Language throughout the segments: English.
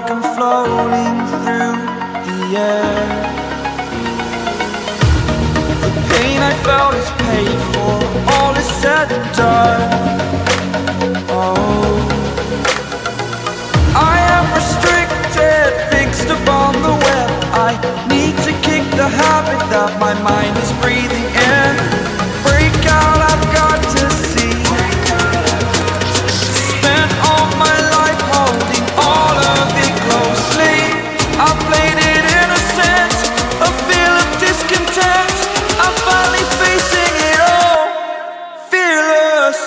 like I'm floating through the air. The pain I felt is paid for, all is said and done. Oh, I am restricted, fixed upon the web. I need to kick the habit that my mind is breathing in. Break out, I've got to see. Spent all my life holding all of it closely. I played it innocent, a feel of discontent. I'm finally facing it all, fearless.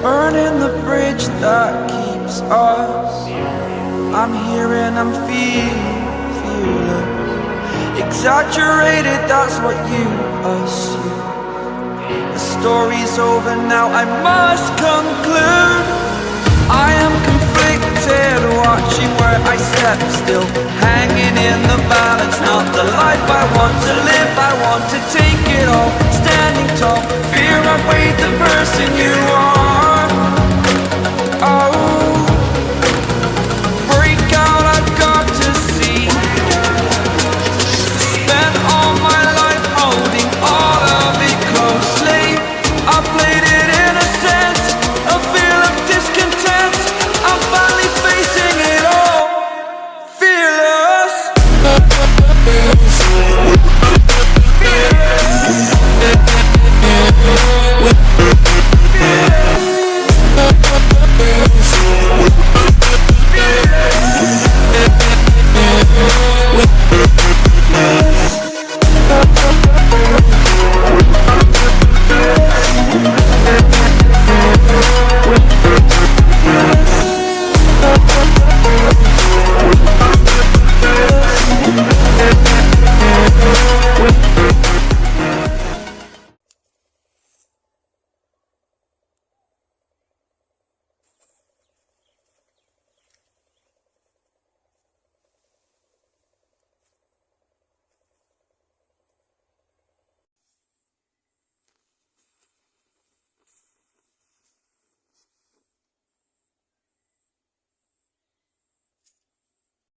Burning the bridge that keeps us. I'm here and I'm feeling fearless. Exaggerated, that's what you assume. The story's over now, I must conclude. I am conflicted, watching where I step still, hanging in the balance. Not the life I want to live, I want to take it all. Standing tall, fear I weighed the person you are. Oh, break out, I've got to see. Spent all my life holding all of it closely. I played it innocent, a feel of discontent. I'm finally facing it all, fearless. Fearless.